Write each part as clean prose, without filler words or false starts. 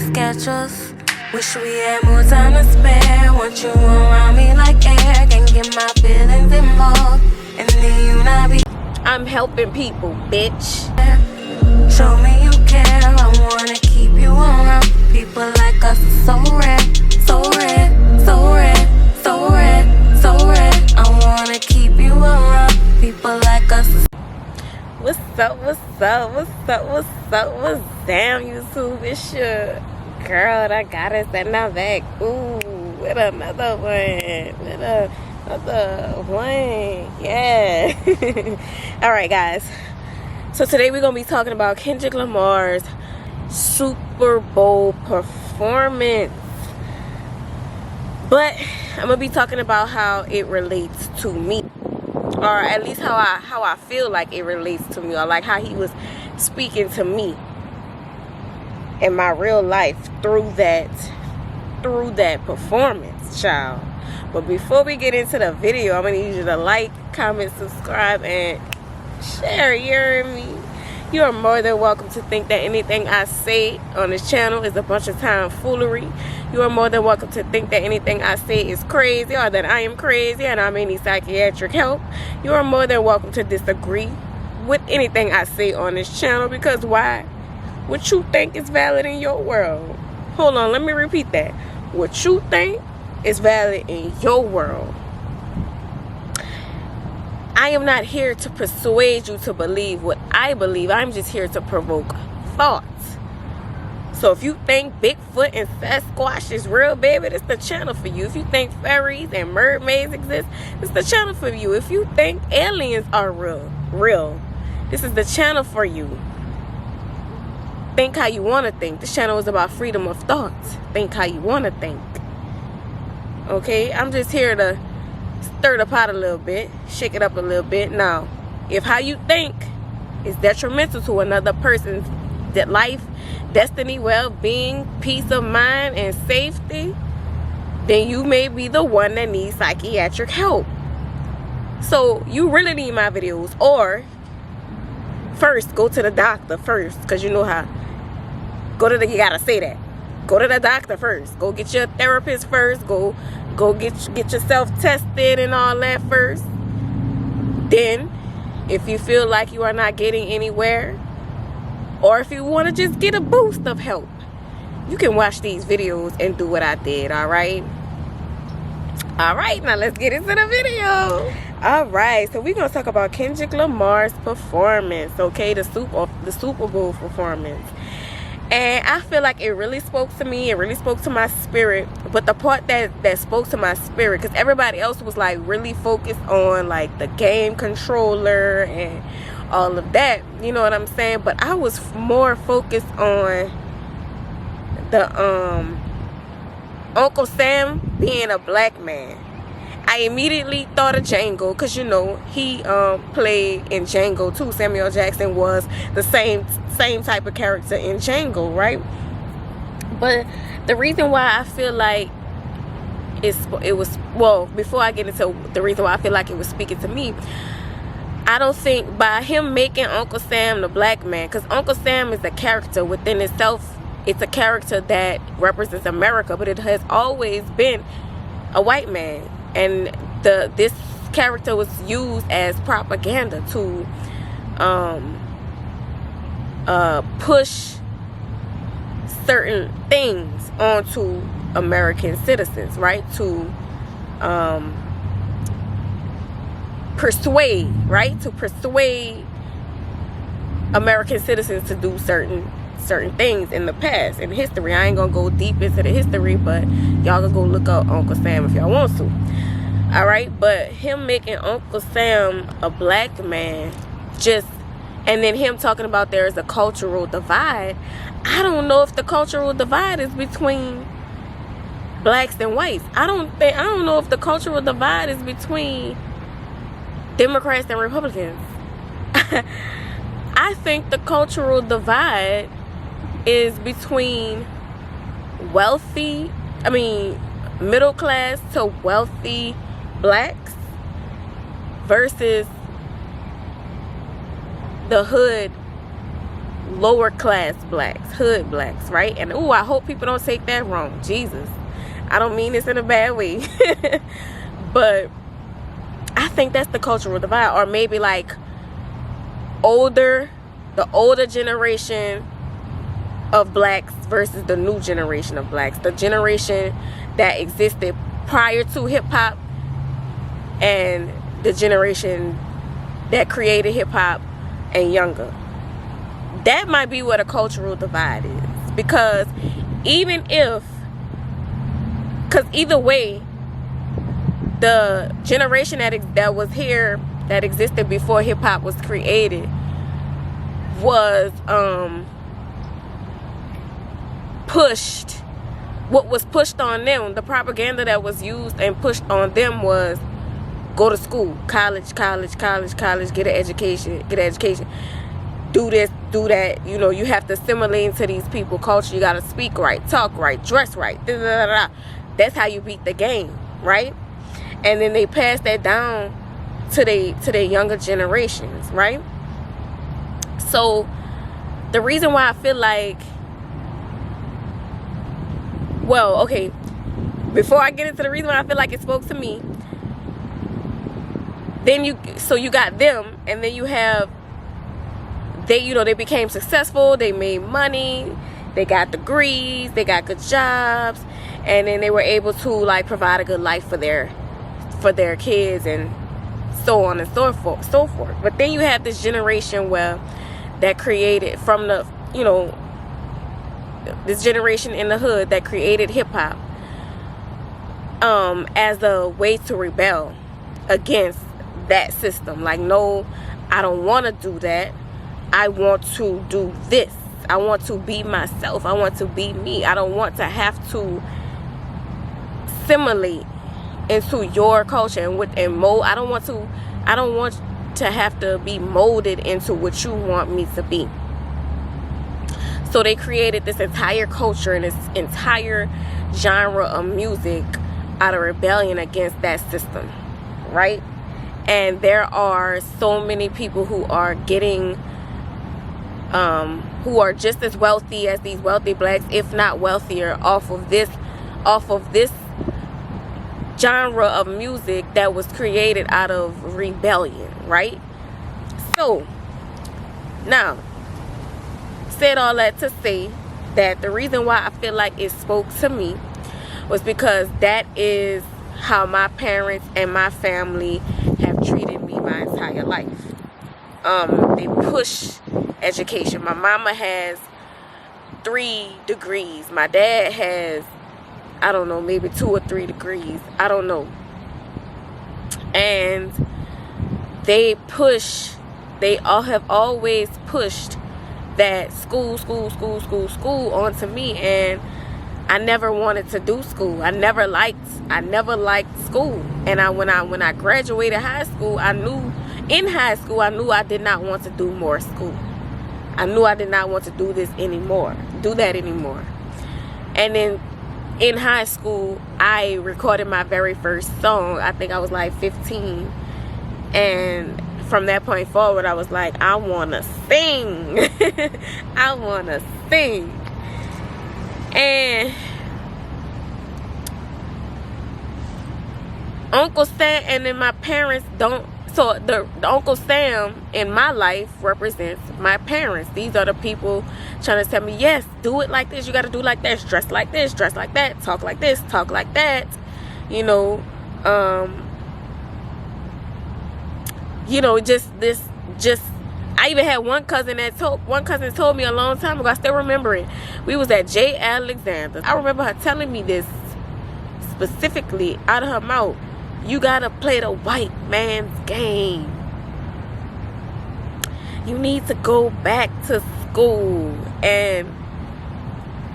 sketch us. Wish we had more time to spare. Want you around me like air. Can get my feelings involved, and then you not be. I'm helping people, bitch. Show me you care. I wanna keep you around. People like us are so rare, so rare, so rare, so rare, so rare. I wanna keep you around. People like us. What's up, what's up, what's up, what's up, what's down, YouTube? It's your girl that got us and now back. Ooh, with another one. With another one. Yeah. Alright, guys. So today we're going to be talking about Kendrick Lamar's Super Bowl performance. But I'm going to be talking about how it relates to me. Or at least how I feel like it relates to me, or like how he was speaking to me in my real life through that performance, child. But before we get into the video, I'm gonna need you to like, comment, subscribe, and share. You hear me? You are more than welcome to think that anything I say on this channel is a bunch of tomfoolery. You are more than welcome to think that anything I say is crazy, or that I am crazy and I may need psychiatric help. You are more than welcome to disagree with anything I say on this channel, because why? What you think is valid in your world. Hold on, let me repeat that. What you think is valid in your world. I am not here to persuade you to believe what I believe. I'm just here to provoke thoughts. So if you think Bigfoot and Sasquatch is real, baby, this is the channel for you. If you think fairies and mermaids exist, this is the channel for you. If you think aliens are real, this is the channel for you. Think how you want to think. This channel is about freedom of thoughts. Think how you want to think. Okay? I'm just here to stir the pot a little bit, shake it up a little bit. Now, if how you think is detrimental to another person's life, destiny, well-being, peace of mind, and safety, then you may be the one that needs psychiatric help. So you really need my videos, or first go to the doctor first, because you know how you gotta say that. Go to the doctor first. Go get your therapist first. Go get yourself tested and all that first. Then, if you feel like you are not getting anywhere, or if you want to just get a boost of help, you can watch these videos and do what I did. Alright, now let's get into the video. Alright, so we're going to talk about Kendrick Lamar's performance. Okay, the Super Bowl performance. And I feel like it really spoke to me. It really spoke to my spirit. But the part that spoke to my spirit, because everybody else was like really focused on like the game controller and all of that, you know what I'm saying? But I was more focused on the Uncle Sam being a black man. I immediately thought of Django, because you know he played in Django too. Samuel Jackson was the same type of character in Django, right? But the reason why I feel like it was, well, before I get into the reason why I feel like it was speaking to me, I don't think by him making Uncle Sam the black man, because Uncle Sam is a character within itself. It's a character that represents America, but it has always been a white man. And this character was used as propaganda to push certain things onto American citizens, right? To persuade American citizens to do certain things in the past, in history. I ain't gonna go deep into the history, but y'all can go look up Uncle Sam if y'all want to. Alright, but him making Uncle Sam a black man, and then him talking about there is a cultural divide. I don't know if the cultural divide is between blacks and whites. I don't know if the cultural divide is between Democrats and Republicans. I think the cultural divide is between middle class to wealthy blacks versus the hood lower class blacks, hood blacks, right? And I hope people don't take that wrong. Jesus, I don't mean this in a bad way. But I think that's the cultural divide. Or maybe like the older generation of blacks versus the new generation of blacks. The generation that existed prior to hip-hop and the generation that created hip-hop and younger. That might be what a cultural divide is. Because either way, the generation that was here, that existed before hip-hop was created, was pushed. What was pushed on them, the propaganda that was used and pushed on them was go to school, college, get an education, do this, do that. You know, you have to assimilate into these people culture. You got to speak right, talk right, dress right. That's how you beat the game, right? And then they pass that down to their younger generations, right? So the reason why I feel like, well, okay, before I get into the reason why I feel like it spoke to me, then you got them, and then you have, they became successful, they made money, they got degrees, they got good jobs, and then they were able to like provide a good life for their kids and so on and so forth. But then you have this generation that created from the, this generation in the hood that created hip-hop as a way to rebel against that system. Like, no, I don't want to do that. I want to do this. I want to be myself. I want to be me. I don't want to have to assimilate into your culture and mold. I don't want to have to be molded into what you want me to be. So they created this entire culture and this entire genre of music out of rebellion against that system, right? And there are so many people who are getting, who are just as wealthy as these wealthy blacks, if not wealthier, off of this genre of music that was created out of rebellion, right? So now, said all that to say that the reason why I feel like it spoke to me was because that is how my parents and my family have treated me my entire life. They push education. My mama has 3 degrees. My dad has, I don't know, maybe 2 or 3 degrees. I don't know. And they all have always pushed that school onto me, and I never wanted to do school. I never liked school. And when I graduated high school, I knew I did not want to do more school. I knew I did not want to do that anymore. And then in high school, I recorded my very first song. I think I was like 15. And from that point forward, I was like, I want to sing. I want to sing. And Uncle Sam, and then my parents don't. So the Uncle Sam in my life represents my parents. These are the people trying to tell me, yes, do it like this. You got to do like this. Dress like this. Dress like that. Talk like this. Talk like that. Just I even had one cousin told me a long time ago. I still remember it. We was at J. Alexander. I remember her telling me this specifically out of her mouth. You gotta play the white man's game. You need to go back to school. And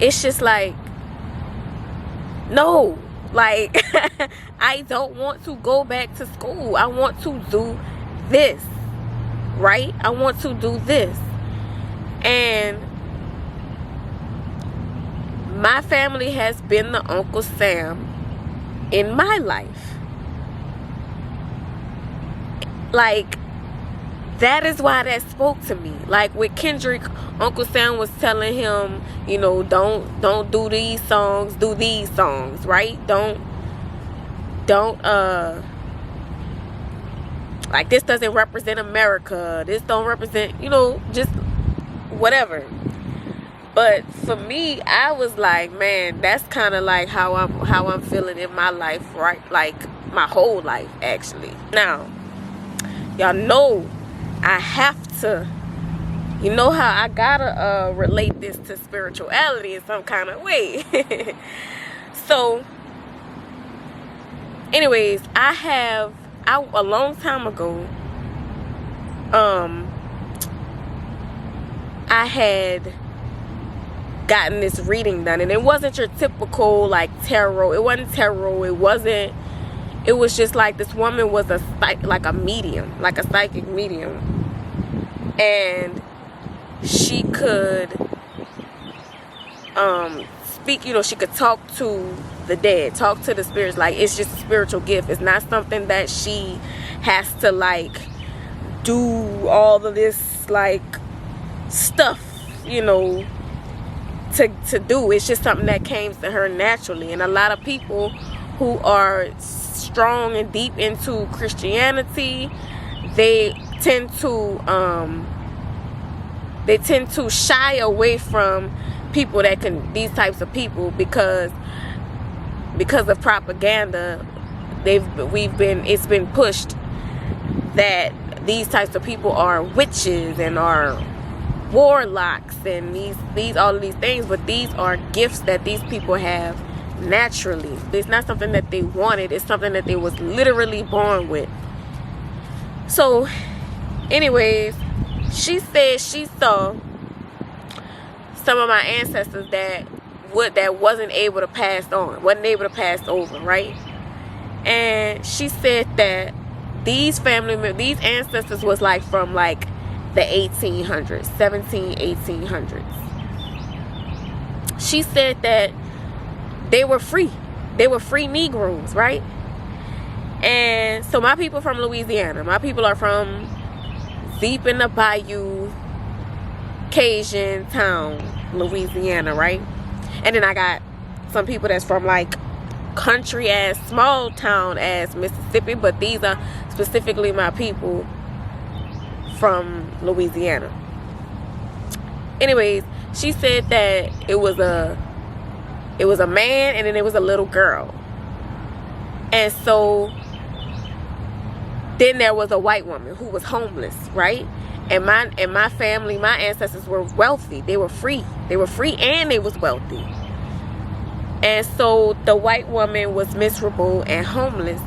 it's just like, no, like I don't want to go back to school. I want to do this, right? I want to do this. And my family has been the Uncle Sam in my life. Like, that is why that spoke to me. Like with Kendrick, Uncle Sam was telling him, you know, don't do these songs, do these songs, right? Don't like, this doesn't represent America, this don't represent, you know, just whatever. But for me, I was like, man, that's kind of like how I'm feeling in my life, right? Like my whole life, actually. Now, y'all know I have to, you know how I gotta relate this to spirituality in some kind of way. So anyways, I a long time ago, I had gotten this reading done, and it wasn't your typical like tarot. It wasn't tarot. It was just like this woman was like a medium, like a psychic medium, and she could speak, you know, she could talk to the dead, talk to the spirits. Like, it's just a spiritual gift. It's not something that she has to like do all of this like stuff, you know, to do. It's just something that came to her naturally. And a lot of people who are strong and deep into Christianity, they tend to shy away from people that can, these types of people, because of propaganda. It's been pushed that these types of people are witches and are warlocks and all of these things, but these are gifts that these people have naturally. It's not something that they wanted, it's something that they was literally born with. So anyways, she said she saw some of my ancestors that wasn't able to pass over, right? And she said that these ancestors was like from like the 1800s, 1800s. She said that they were free Negroes, right? And so my people from Louisiana, my people are from deep in the bayou, Cajun town, Louisiana, right? And then I got some people that's from like country ass, small town ass Mississippi, but these are specifically my people from Louisiana. Anyways, she said that it was a man and then it was a little girl. And so then there was a white woman who was homeless, right? And my family, my ancestors were wealthy. They were free and they was wealthy. And so the white woman was miserable and homeless.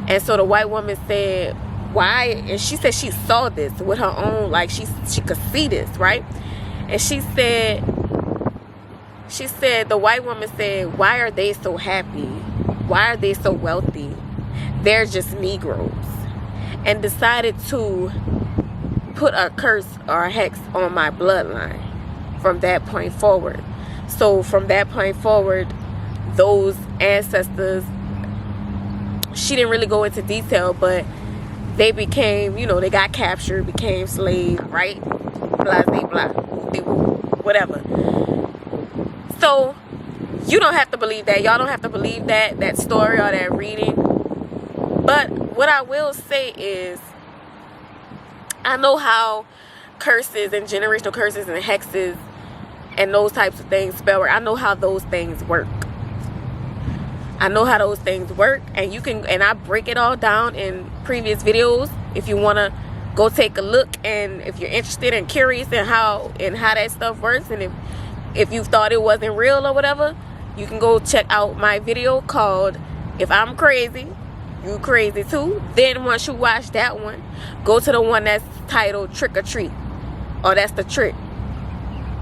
And so the white woman said, why? And she said she saw this with her own, like she could see this, right? And she said the white woman said, why are they so happy? Why are they so wealthy? They're just Negroes. And decided to put a curse or a hex on my bloodline from that point forward. So from that point forward, those ancestors, she didn't really go into detail, but they became, you know, they got captured, became slaves, right? Blah, blah, blah, whatever. So you don't have to believe that. Y'all don't have to believe that story or that reading. But what I will say is, I know how curses and generational curses and hexes and those types of things spell. I know how those things work. I know how those things work, and I break it all down in previous videos. If you want to go take a look, and if you're interested and curious in how that stuff works, and if you thought it wasn't real or whatever, you can go check out my video called "If I'm Crazy, You Crazy Too." Then once you watch that one, go to the one that's titled "Trick or Treat," or "That's the Trick,"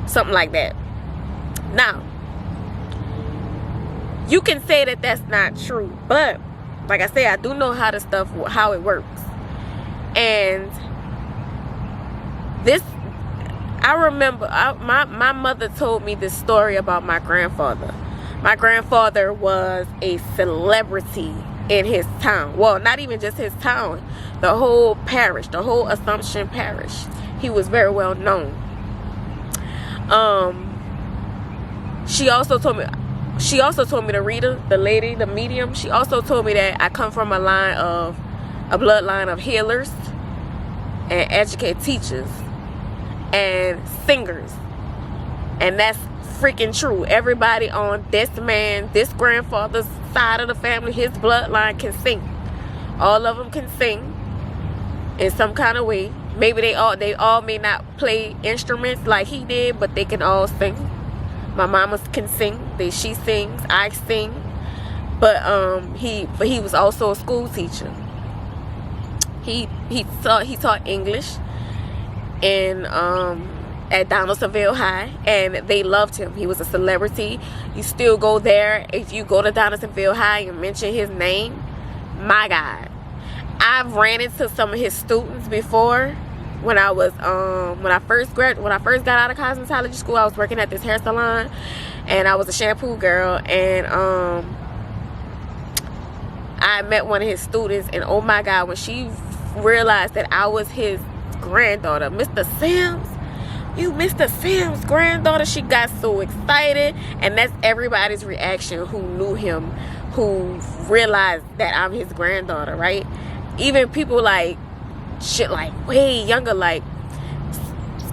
something like that. Now, you can say that that's not true, but like I say, I do know how it works. And this, I remember, my mother told me this story about my grandfather. My grandfather was a celebrity in his town. Well, not even just his town, the whole parish, the whole Assumption parish. He was very well known. She also told me the reader, the lady, the medium, she also told me that I come from a bloodline of healers and educated teachers and singers. And that's freaking true. Everybody on this grandfather's side of the family, his bloodline, can sing. All of them can sing in some kind of way. Maybe they all may not play instruments like he did, but they can all sing. My mama can sing. She sings. I sing. But he was also a school teacher. He taught English in at Donaldsonville High, and they loved him. He was a celebrity. You still go there. If you go to Donaldsonville High and mention his name, my God. I've ran into some of his students before. When I first got out of cosmetology school, I was working at this hair salon, and I was a shampoo girl, and I met one of his students, and oh my God, when she realized that I was his granddaughter, Mr. Sims, you Mr. Sims' granddaughter, she got so excited. And that's everybody's reaction who knew him, who realized that I'm his granddaughter, right? Even people like shit like way younger, like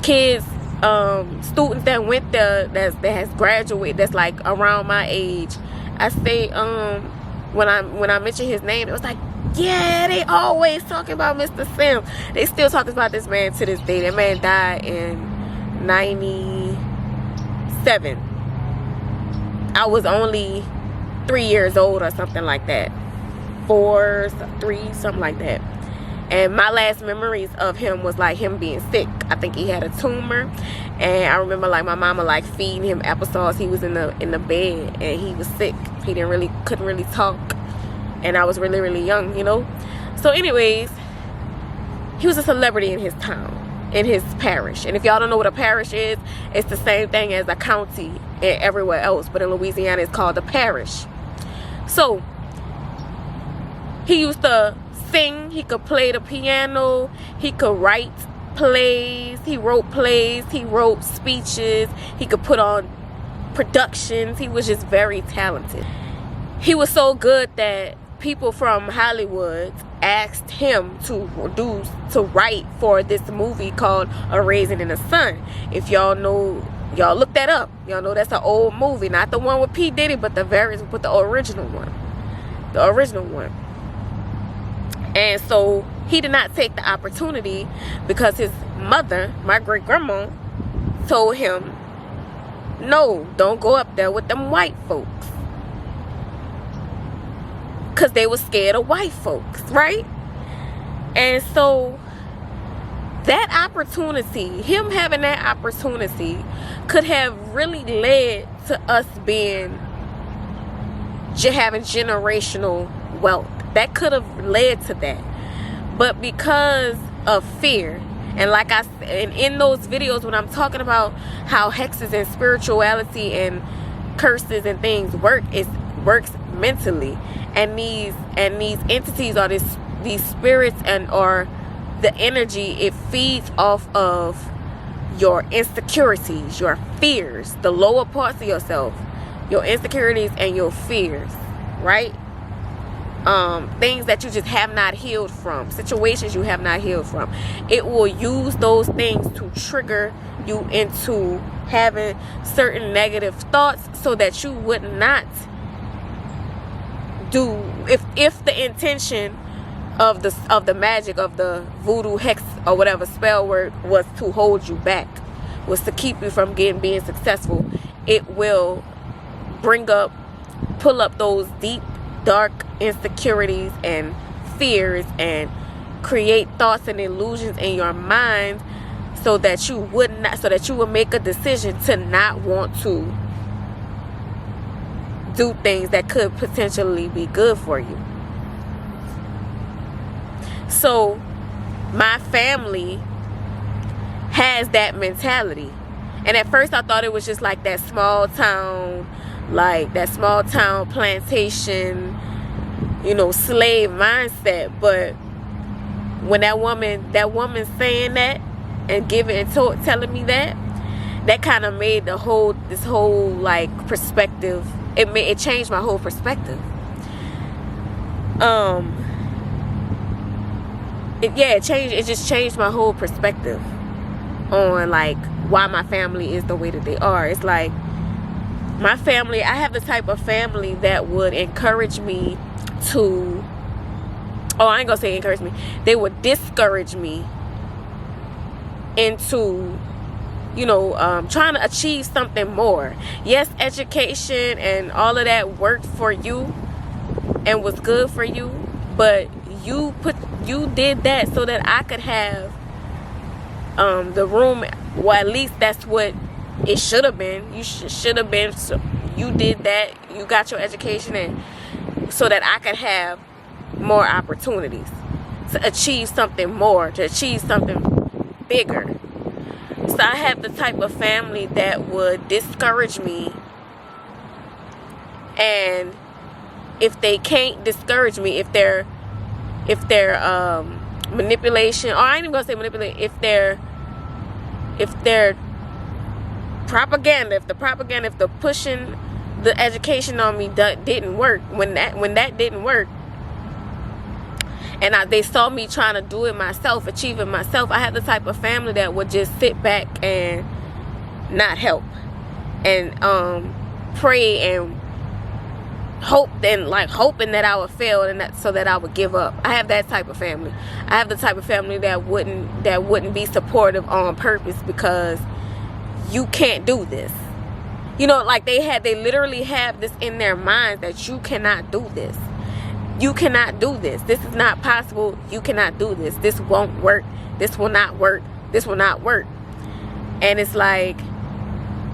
kids, students that went there that has graduated, that's like around my age. I say when I mention his name, it was like, yeah, they always talking about Mr. Sims. They still talking about this man to this day. That man died in 97. I was only 3 years old or something like that. 4, 3, something like that. And my last memories of him was like him being sick. I think he had a tumor, and I remember like my mama like feeding him applesauce. He was in the bed and he was sick. He couldn't really talk, and I was really, really young, you know. So anyways, he was a celebrity in his town, in his parish. And if y'all don't know what a parish is, it's the same thing as a county and everywhere else, but in Louisiana it's called a parish. So he used to sing, he could play the piano, he could write plays, he wrote plays, he wrote speeches, he could put on productions. He was just very talented. He was so good that people from Hollywood asked him to write for this movie called A Raisin in the Sun. If y'all know, y'all look that up. Y'all know that's an old movie, not the one with P. Diddy, but the original one. The original one. And so he did not take the opportunity because his mother, my great grandma, told him, no, don't go up there with them white folks. Because they were scared of white folks, right? And so that opportunity, him having that opportunity, could have really led to us having generational wealth. That could have led to that. But because of fear, and like I said, and in those videos when I'm talking about how hexes and spirituality and curses and things work, it works mentally. And these entities are these spirits or the energy, it feeds off of your insecurities, your fears, the lower parts of yourself, your insecurities and your fears, right? Things that you just have not healed from, situations you have not healed from. It will use those things to trigger you into having certain negative thoughts so that you would not do, if the intention of the magic, of the voodoo, hex, or whatever spell word was to hold you back, was to keep you from being successful, it will pull up those deep, dark insecurities and fears and create thoughts and illusions in your mind so that you would make a decision to not want to do things that could potentially be good for you. So my family has that mentality. And at first I thought it was just like that small town plantation you know, slave mindset. But when that woman saying that and telling me that kind of made this whole like perspective. It changed my whole perspective. It just changed my whole perspective on like why my family is the way that they are. It's like my family, I have the type of family that would encourage me to, I ain't gonna say encourage me, they would discourage me into, you know, trying to achieve something more. Yes, education and all of that worked for you and was good for you, but you did that so that I could have the room. Well, at least that's what it should have been. You should have been. So you did that. You got your education, and so that I could have more opportunities to achieve something more, to achieve something bigger. So I have the type of family that would discourage me, and if they can't discourage me, if their manipulation, or I ain't even gonna say manipulate, if their propaganda, if the pushing the education on me didn't work, when that didn't work, and they saw me trying to do it myself, achieving myself, I have the type of family that would just sit back and not help, and pray and hoping that I would fail, and so that I would give up. I have that type of family. I have the type of family that wouldn't be supportive on purpose because you can't do this. You know, like they literally have this in their minds that you cannot do this. You cannot do this. This is not possible. You cannot do this. This won't work. This will not work. This will not work. And it's like,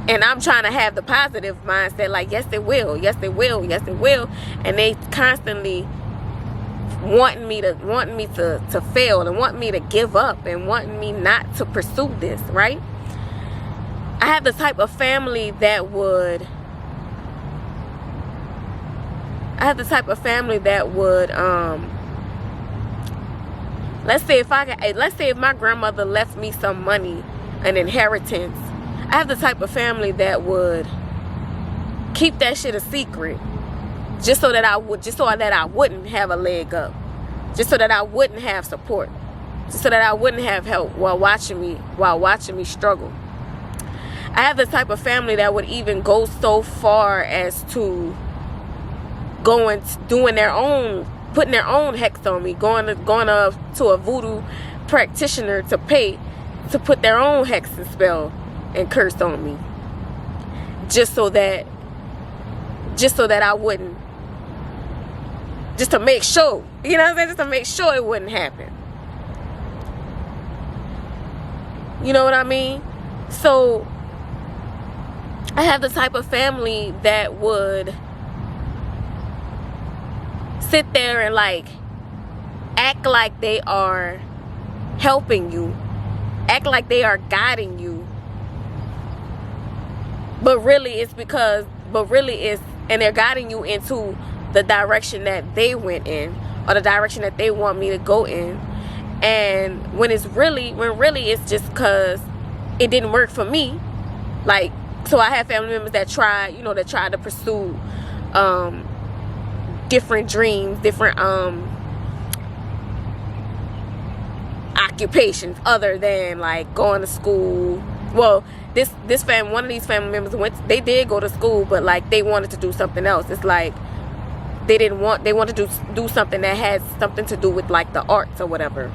and I'm trying to have the positive mindset, like, yes, it will. Yes, it will. Yes, it will. And they constantly wanting me to fail, and want me to give up, and wanting me not to pursue this, right? I have the type of family that would let's say if my grandmother left me some money, an inheritance, I have the type of family that would keep that shit a secret, just so that I wouldn't have a leg up, just so that I wouldn't have support, just so that I wouldn't have help while watching me struggle. I have the type of family that would even go so far as to putting their own hex on me, going to a voodoo practitioner to put their own hex and spell and curse on me, just so that I wouldn't, just to make sure, you know what I'm saying, just to make sure it wouldn't happen. You know what I mean? So I have the type of family that would sit there and like act like they are helping you, act like they are guiding you, but really it's and they're guiding you into the direction that they went in, or the direction that they want me to go in. And when really it's just because it didn't work for me. Like, so I have family members that try to pursue different dreams, different occupations other than like going to school. Well, one of these family members they did go to school, but like they wanted to do something else. It's like they wanted to do something that has something to do with like the arts or whatever.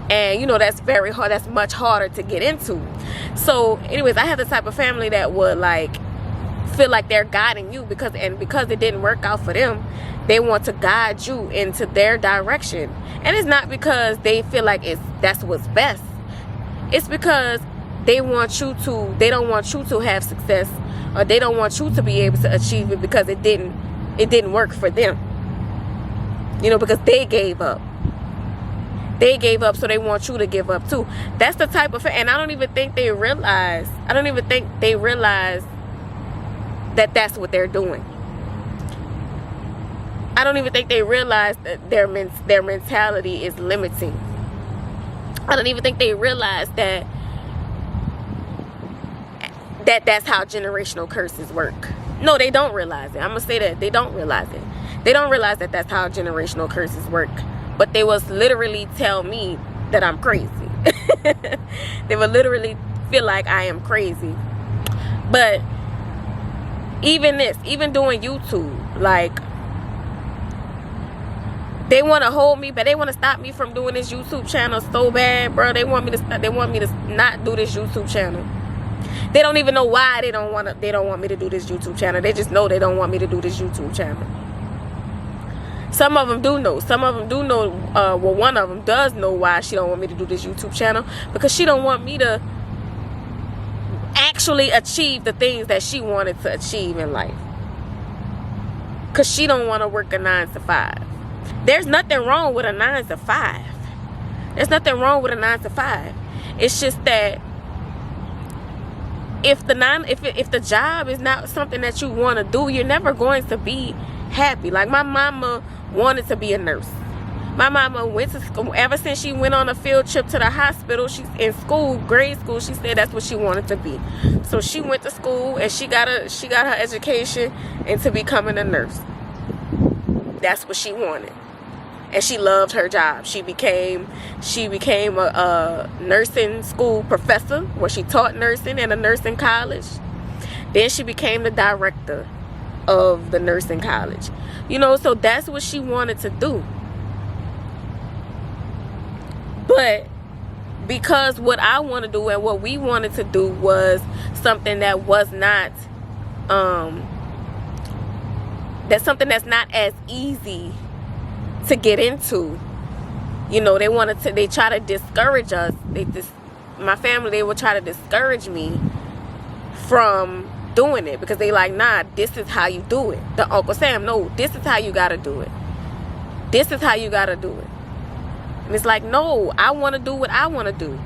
And you know, that's very hard. That's much harder to get into. So anyways, I have the type of family that would like feel like they're guiding you because it didn't work out for them, they want to guide you into their direction. And it's not because they feel like that's what's best. It's because they don't want you to have success, or they don't want you to be able to achieve it because it didn't work for them. You know, because they gave up. They gave up, so they want you to give up too. That's the type of, and I don't even think they realize that that's what they're doing. I don't even think they realize that their mentality is limiting. I don't even think they realize that that's how generational curses work. No, they don't realize it. I'm gonna say that they don't realize it. They don't realize that that's how generational curses work. But they will literally tell me that I'm crazy. They will literally feel like I am crazy. But even doing YouTube, like, they want to hold me, but they want to stop me from doing this YouTube channel so bad, bro. They want me to not do this YouTube channel. They don't even know why they don't want me to do this YouTube channel. They just know they don't want me to do this YouTube channel. Some of them do know. Some of them do know. Well, one of them does know why she don't want me to do this YouTube channel, because she don't want me to actually achieve the things that she wanted to achieve in life. Because she don't want to work a 9 to 5. There's nothing wrong with a 9 to 5. There's nothing wrong with a 9 to 5. It's just that if the job is not something that you want to do, you're never going to be happy. Like, my mama wanted to be a nurse. My mama went to school. Ever since she went on a field trip to the hospital, she's in school, grade school, she said that's what she wanted to be. So she went to school and she got her education into becoming a nurse. That's what she wanted. And she loved her job. She became a nursing school professor, where she taught nursing in a nursing college. Then she became the director of the nursing college. You know, so that's what she wanted to do. But because what I want to do and what we wanted to do was something that was not that's something that's not as easy to get into. You know, they try to discourage us. My family, they would try to discourage me from doing it, because they like, nah, this is how you do it. The Uncle Sam, no, this is how you gotta do it. This is how you gotta do it. And it's like, no, I want to do what I want to do.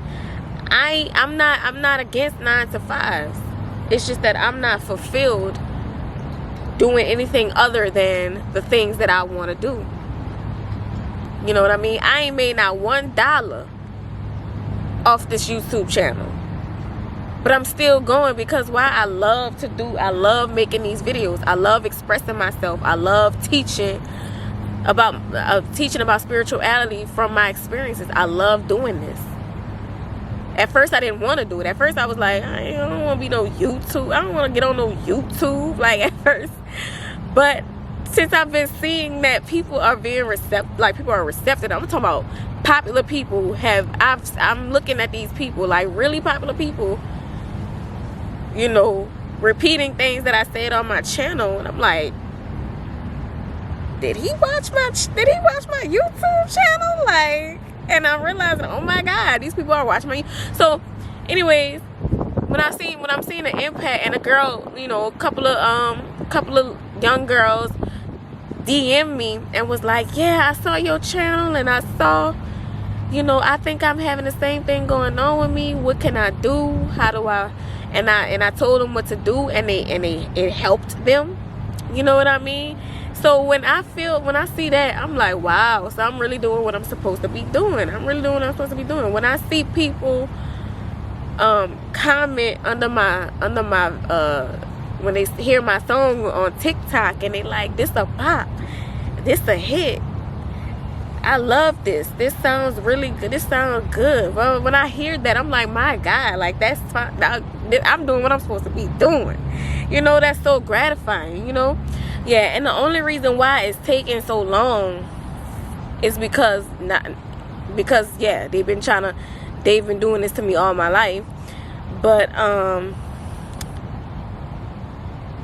I'm not against 9 to 5s. It's just that I'm not fulfilled doing anything other than the things that I want to do. You know what I mean? I ain't made not $1 off this YouTube channel. But I'm still going, because why? I love making these videos. I love expressing myself. I love teaching about spirituality from my experiences. I love doing this. At first, I didn't want to do it. At first, I was like, I don't want to be no YouTube. I don't want to get on no YouTube, like, at first. But since I've been seeing that people are being receptive, like, people are receptive, I'm talking about popular people I'm looking at these people, like, really popular people, you know, repeating things that I said on my channel, and I'm like, did he watch my YouTube channel? Like, and I'm realizing, oh my God, these people are watching my. So, anyways, when I'm seeing the impact, and a girl, you know, a couple of young girls DM me and was like, yeah, I saw your channel, and I saw, you know, I think I'm having the same thing going on with me. What can I do? How do I? And I told them what to do, and it helped them. You know what I mean? So when I see that, I'm like, wow, so I'm really doing what I'm supposed to be doing. When I see people comment under my when they hear my song on TikTok, and they like, this a pop, this a hit, I love this sounds really good, this sounds good. Well, when I hear that, I'm like, my God, like, that's fine. I'm doing what I'm supposed to be doing. You know, that's so gratifying, you know. Yeah, and the only reason why it's taking so long is because yeah, they've been doing this to me all my life. But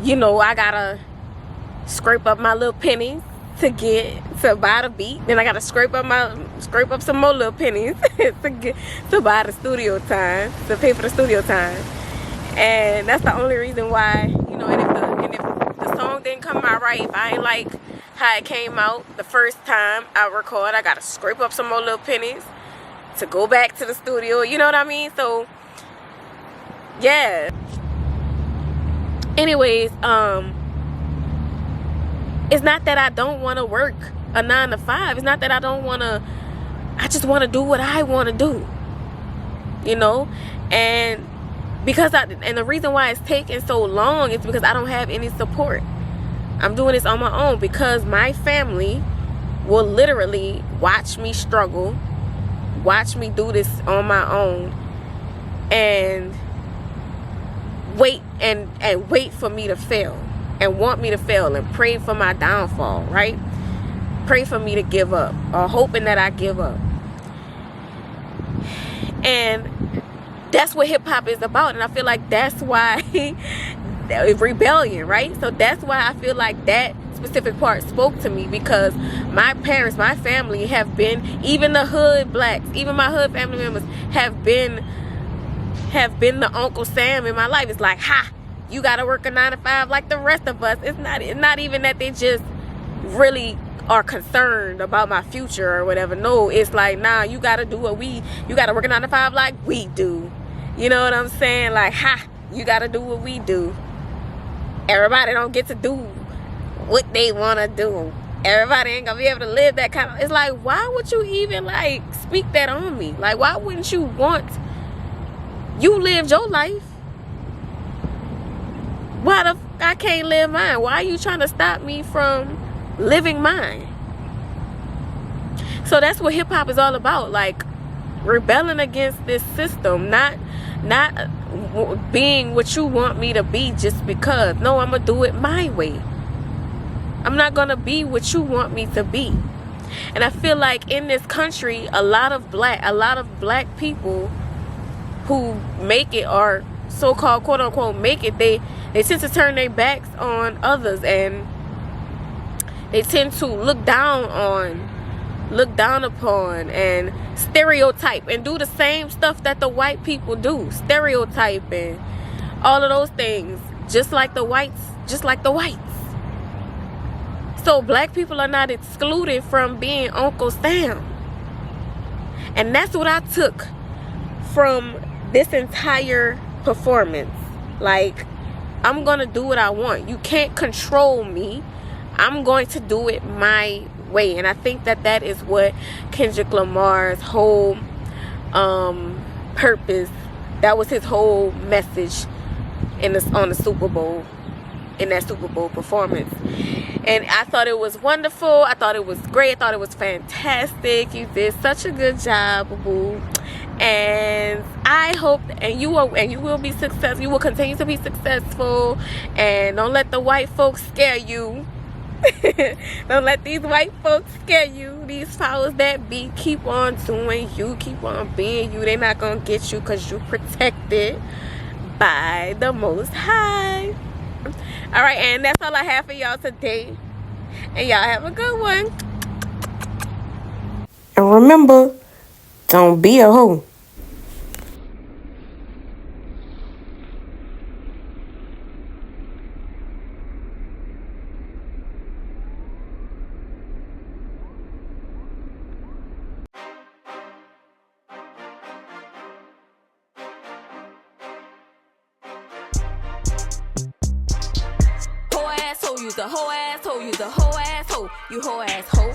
you know, I gotta scrape up my little pennies to buy the beat. Then I gotta scrape up some more little pennies to buy the studio time, to pay for the studio time. And that's the only reason why, you know. And if the song didn't come out right, if I ain't like how it came out the first time I record, I gotta scrape up some more little pennies to go back to the studio. You know what I mean? So yeah. Anyways, It's not that I don't want to work a 9 to 5. It's not that I don't want to. I just want to do what I want to do. You know? And and the reason why it's taking so long is because I don't have any support. I'm doing this on my own because my family will literally watch me struggle, watch me do this on my own, and wait for me to fail, and want me to fail, and pray for my downfall, right? Pray for me to give up, or hoping that I give up. And that's what hip-hop is about. And I feel like that's why rebellion, right? So that's why I feel like that specific part spoke to me, because my parents, my family have been, even the hood blacks, even my hood family members have been the Uncle Sam in my life. It's like, ha, you gotta work a 9 to 5 like the rest of us. It's not even that they just really are concerned about my future or whatever. No, it's like, nah, you gotta do you gotta work a 9 to 5 like we do. You know what I'm saying? Like, ha, you gotta do what we do. Everybody don't get to do what they wanna do. Everybody ain't gonna be able to live that kind of. It's like, why would you even like speak that on me? Like, why wouldn't you want? You lived your life. Why the f I can't live mine? Why are you trying to stop me from living mine? So that's what hip-hop is all about. Like, rebelling against this system. Not being what you want me to be just because. No, I'm going to do it my way. I'm not going to be what you want me to be. And I feel like in this country, a lot of black people who make it, or so-called quote-unquote make it, they tend to turn their backs on others, and they tend to look down upon and stereotype and do the same stuff that the white people do. Stereotype and all of those things, just like the whites. So black people are not excluded from being Uncle Sam. And that's what I took from this entire performance. Like, I'm gonna do what I want. You can't control me. I'm going to do it my way. And I think that is what Kendrick Lamar's whole purpose, that was his whole message on the Super Bowl, in that Super Bowl performance. And I thought it was wonderful. I thought it was great. I thought it was fantastic. You did such a good job, boo. And I hope, and you will be successful. You will continue to be successful. And don't let the white folks scare you. Don't let these white folks scare you. These powers that be, keep on doing you. Keep on being you. They're not gonna get you, because you're protected by the Most High. All right, and that's all I have for y'all today. And y'all have a good one. And remember, don't be a hoe. You's a hoe asshole, you's a hoe asshole, you hoe asshole.